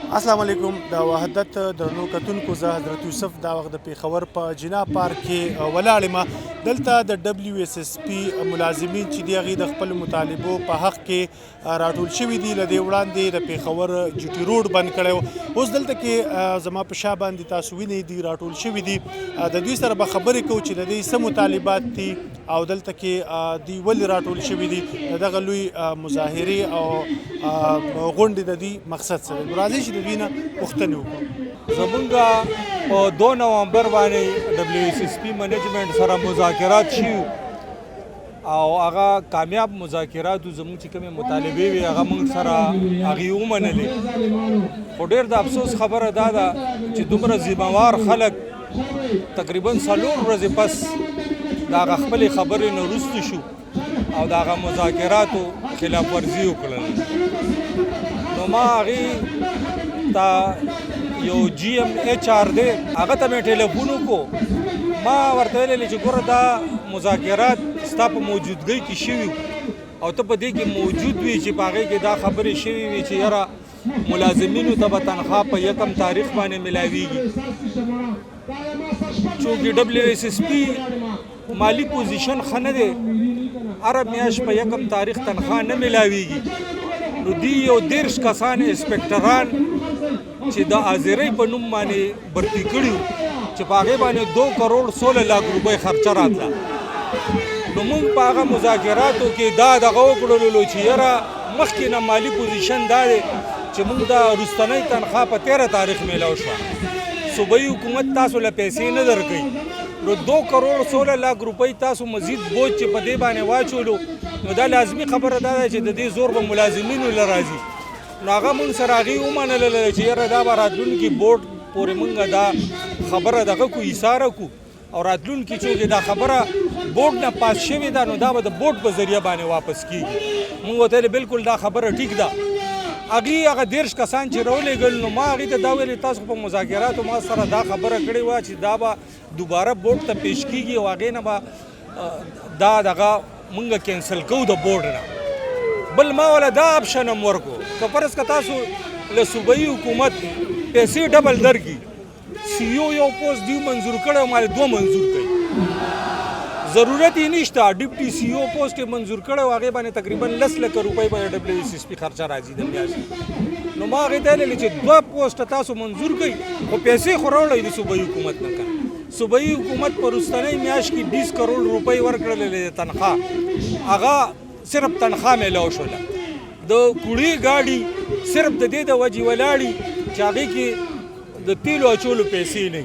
السلام علیکم د وحدت درنو کتونکو زه حضرت یوسف دا وخت د پیښور په جنا پارک کې ولاړ یم دلته د دبلیو اس اس پی ملازمین چې دي هغوی د خپلو مطالبو په حق کې راټول شوي دي. له دې وړاندې د پیښور جي ټي روډ بند کړی و. اوس دلته کې زما په شا باندې تاسو وینئ دوی راټول شوي دي. د دوی سره به خبرې کوو چې د دوی څه مطالبات دي او دلته کې دوی ولې راټول شوي دي، د دغه لوی مظاهرې او غونډې د دوی مقصد څه دی. راځئ چې د دوی نه پوښتنې وکړو. زمونږ په 2 نومبر باندې دبلیو اس اس پی منیجمنټ سره مذاکرات شوي او هغه کامیاب مذاکراتو زموږ چې کومې مطالبې وي هغه موږ سره هغې ومنلې. خو ډېر د افسوس خبره دا ده چې دومره ذمهوار خلک تقریبا 4 ورځې پس د هغه خپلې خبرې نه وروسته شو او د هغه مذاکراتو خلاف ورزي وکړله. نو ما هغې ته یو جی ایم ایچ آر دی هغه ته مې ټلیفون وکړو. ما ورته ویلې چې ګوره دا مذاکرات ستا په موجودګۍ کې شوي او ته په دې کې موجود وي چې په هغې کې دا خبرې شوي وي چې یاره ملازمینو ته به تنخوا په 1 تاریخ باندې ملاویږي. چونکې دبلیو اس اس پی مالی پوزیشن ښه نه دی، هره میاشت په 1 تاریخ تنخوا نه ملاویږي. نو دی یو 13 کسان انسپکټران چې د حاضرۍ په نوم باندې برتي کړي چې په هغې باندې 2 کروڑ 16 لاک روپۍ خرچه راتله. نو موږ په هغه مذاکراتو کې دا دغه وکړلو چې یاره مخکې نه مالي پوزیشن دا دی چې موږ د وروستنۍ تنخوا په 13 تاریخ میلاو شوه. صوبایي حکومت تاسو له پیسې نه درکوي، نو 2 کروڑ 16 لاک روپۍ تاسو مزید بوج چې په دې باندې واچولو، نو دا لازمي خبره دا ده چې د دې زور به ملازمینو له راځي. نو هغه موږ سره هغې ومنله چې یاره دا به راتلونکي بورډ پورې موږ دا خبره دغه کو ایثاره کو او راتلونکي چې دا خبره بورډ نه پاس شوې ده نو دا به د بورډ په ذریعه باندې واپس کیږي. موږ ورته ویلې بالکل دا خبره ټیک ده. هغې هغه 13 کسان چې راولېږل نو ما هغې ته دا ویلې تاسو په مذاکراتو ما سره دا خبره کړې وه چې دا به دوباره بورډ ته پیش کیږي او هغې نه به دا دغه مونږ کینسل کوو د بورډ نه. بل ما ولا دا آپشن هم ورکو که فرض که تاسو له صوبایي حکومت پیسې ډبل درکړي، سی او یو پوسټ دوی منظور کړی او مالې 2 منظور کوي، ضرورت یې نشته. ډیپټي سی او پوسټ یې منظور کړی او هغې باندې تقریبا 10 لکه روپۍ به د دبلیو اس اس پي خرچه راځي د میاشتې. نو ما هغې ته ویلې چې 2 پوسټه تاسو منظور کوئ خو پیسې خو راوړئ د صوبایي حکومت نه که. صوبایي حکومت په وروستنۍ میاشت کې 20 کروڑ روپۍ ورکړلې د تنخوا، هغه صرف تنخوا میلاو شوله. د کوړې ګاډي صرف د دې د وجې ولاړي چې هغې کې د تیلو اچولو پیسې نه.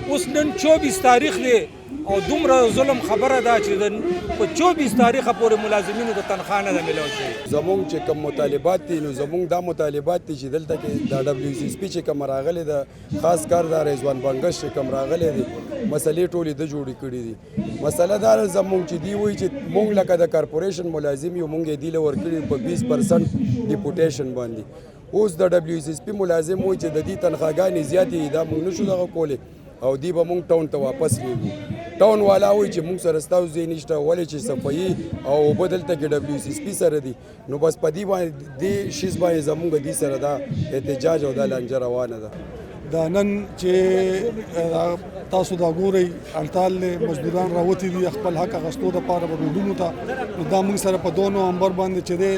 اوس نن 24 تاریخ دی او دومره ظلم خبره ده چې په 24 تاریخه پورې ملازمینو د تنخوا نه ده میلاو شوې. زمونږ چې کوم مطالبات دي نو زمونږ دا مطالبات دي چې دلته کې د دبلیو اس اس پي چې کوم راغلی ده، خاص کار د رضوان بنګش چې کوم راغلی دی، مسلې ټولې د جوړې کړي دي. مسله دا ده زمونږ چې دی وایي چې مونږ لکه د کارپوریشن ملازم یو، مونږ یې دی له ورکړي په 20% ډیپوټیشن باندې. اوس د دبلیو اس اس پي ملازم وایي چې د دې تنخواګانې زیاتې دا مونږ نشو دغه کولی او دی به مونږ ټاون ته واپس لیږو. ټاون والا وایي چې مونږ سره ستاسو ځای نشته، ولې چې صفایي او اوبه دلته کې دبلیو اس اس پي سره دي. نو بس په دې باندې دې شیز باندې زمونږ دې سره دا احتجاج او دا لانجه روانه ده. دا نن چې تاسو دا ګورئ هلته مزدوران راوتي دي خپل حق اخیستو دپاره به روډونو ته، نو دا موږ سره په 2 نومبر باندې چې دی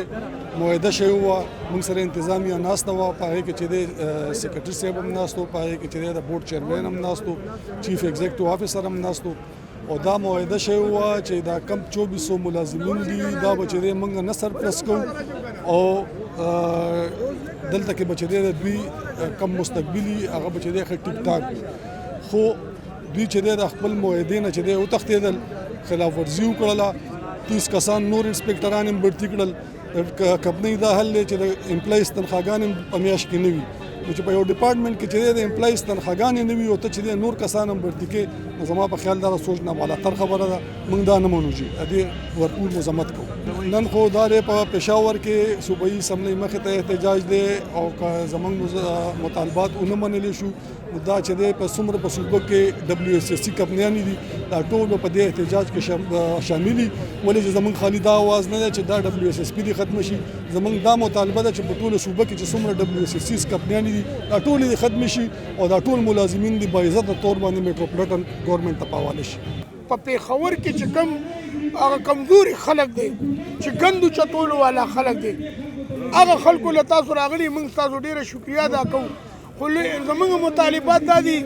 معاهده شوې وه، موږ سره انتظامیه ناسته وه، په هغې کې چې دی سیکرټري صاحب هم ناست و، په هغې کې چې دی د بورډ چیرمین هم ناست و، چیف ایگزیکټیو افیسر هم ناست و. او دا معاهده شوې وه چې دا کم 2400 ملازمین دي دا به چې دی موږ نه سرپلس کوو او دلته کې به چې دی د دوی کم مستقبلي هغه به چې دی ښه ټیک ټاک وي. خو دوی چې دی د خپل معاهدې نه چې دی وتښتېدل، خلاف ورزي وکړله. 30 کسان نور انسپکټران هم برتي کړل. کمپنۍ دا حل دی چې د امپلایز تنخواګانې په میاشت کې نه وي، نو چې په یو ډپارټمنټ کې چې د امپلایز تنخواګانې نه وي او ته چې نور کسان هم برتي کې نو زما په خیال دا سوچ نه بالاتر خبره ده موږ دا نه منو چې دې ورکول مذمت کوو نن خو دا په پېښور کې صوبایي اسمبلۍ مخې ته احتجاج دی او که زموږ مطالبات ونه منلی شو دا چې دی په څومره په صوبه کې WSSC کمپنیانې دي دا ټول په دې احتجاج کې شامل دي ولې چې زموږ خالي دا آواز نه ده چې دا WSSP دي ختم شي زموږ دا مطالبه ده چې په ټوله صوبه کې چې څومره WSSC کمپنیانې دي دا ټول دي ختم شي او دا ټول ملازمین دي باعزته طور باندې میټروپولیټن ګورنمنت ته په حواله شي په پېښور کې چې کوم هغه کمزوري خلک دی چې ګندو چتولو والا خلک دی هغه خلکو له تاسو راغلي موږ تاسو ډېره شکریا ادا کوو خو زموږ مطالبات دا دي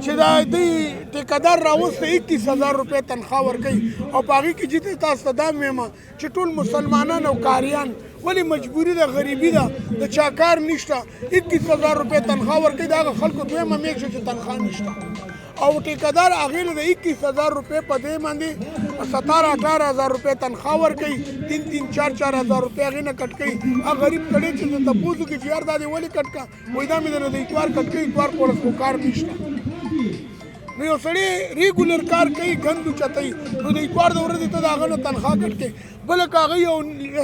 چې دا دوی ټیکهدار راوسته 21,000 روپۍ تنخوا ورکوي او په هغې کې چې تاسو ته دا مېم چې ټول مسلمانان او کاریان ولې مجبوري ده غریبي ده د چا کار نشته 21,000 روپۍ تنخوا ورکوي د هغه خلکو دویمه میاشت چې تنخوا نشته او ټیکهدار هغې له د 21,000 روپۍ په دې باندې 17-18,000 روپۍ تنخوا ورکوي 3-4,000 روپۍ هغې نه کټ کوي هغه غریب سړی چې تپوس وکړي چې یار دا دې ولې کټ کړه وایي دا مې درنه د اتوار کټ کوي اتوار په ورځ خو کار نشته نو یو سړی ریګولر کار کوي ګندو چتوي نو د اتوار د ورځې ته د هغه نه تنخوا کټ کوي بله که هغه یو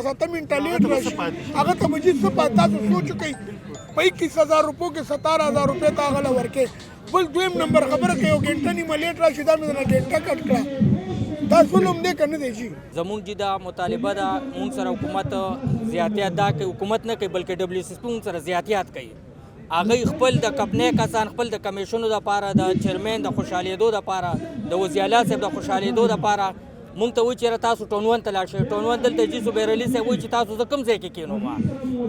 7 منټه لیټ راشي هغه ته مجید څه پاتې تاسو سوچ وکئ په 21,000 روپو کې 17,000 روپۍ ته هغه له ورکوي بل دویم نمبر خبره که یو ګنټه نیمه لیټ راشي دا مې درنه ګنټه کټ کړه دا ظلم دی که نه دی جي زمونږ چې دا مطالبه ده مونږ سره حکومت زیاتیات دا کوي حکومت نه کوي بلکې WSSP مونږ سره زیاتیات کوي هغوی خپل د کمپنۍ کسان خپل د کمیشنو دپاره د چیرمین د خوشحالېدو دپاره د وزیرالله صاحب د خوشحالېدو دپاره مونږ ته وایي چې تاسو ټونون ته لاړ شئ ټونون دلته جي صوبیر علي صاحب وایي چې تاسو زه کوم ځای کې کینوم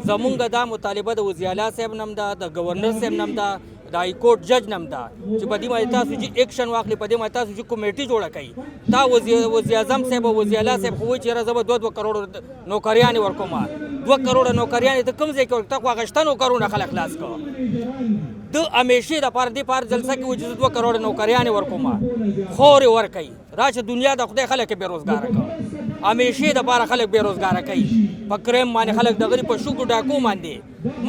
زمونږ دا مطالبه د وزیرالله صاحب نه هم ده د گورنر صاحب نه هم ده د های کورټ جج نه هم ده چې په دې باندې تاسو چې ایکشن واخلي په دې باندې تاسو چې کمیټي جوړه کوي دا وزیر اعظم صاحب او وزیرالله صاحب خو وایي چې زه به 2 کروړ نوکریانې ورکوم 2 کروړه نوکریانې ته کوم ځای کې ورکړه خو هغه شته نوکرونه خلک خلاص کړه د همیشې دپاره دې پار جلسه کې وایي چې زه 2 کروړه نوکریانې ورکوم خورې ورکوي راشه دنیا د خدای خلک یې بېروزګاره کړه همیشې دپاره خلک بېروزګاره کوي په کریم باندې خلک دغه په شوکو ډاکو باندې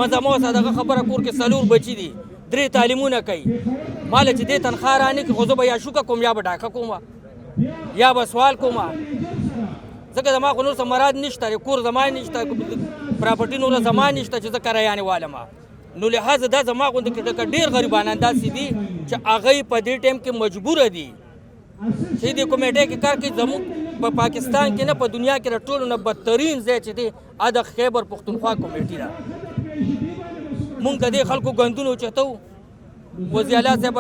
مزه موسه دغه خبره کور کې 4 بچي دي 3 تعلیمونه کوي مال چې دې تنخوا رانه کې خو زه به یا شوکه کوم یا به ډاکه کوم یا به سوال کوم ځکه زما خو نور څه مراد نشته کور زما نشته پراپرټي نوره زما نشته چې زه کرایانې والم نو لحاظ دا زما غوندې ډېر غریبانان داسې دي چې هغوی په دې ټایم کې مجبوره دي چې دې کمیټې کې کار کوي زموږ په پاکستان کې نه په دنیا کې د ټولو نه بدترین ځای چې دی د خیبر پښتونخوا کمیټي ده مونږ د دې خلکو ګندونه اوچتو وزیرالله صاحب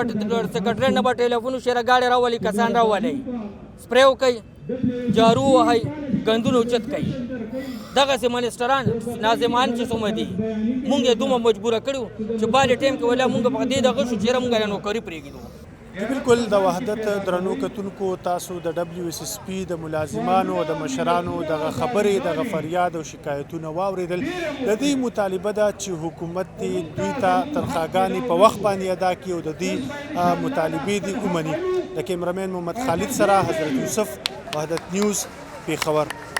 سکرټري نه به ټلیفون شیره ګاډې راولي کسان راولي سپری وکوي جارو وهي ګندونه اوچت کوي دغسې منسټران ناظمان چې څومره دي مونږ یې دومره مجبوره کړي چې بالې ټایم کې ولا مونږ په دې دغه شو چې یاره مونږ نوکري پرېږدو بالکل د وحدت درنو کتونکو تاسو د WSSP د ملازمانو او د مشرانو دغه خبرې دغه فریاد او شکایتونه واوریدل د دې مطالبه ده چې حکومت دوی ته تنخواګانې په وخت باندې ادا کړي او د دې مطالبې دي ومني د کیمرمین محمد خالد سره حضرت یوسف وحدت نیوز پېښور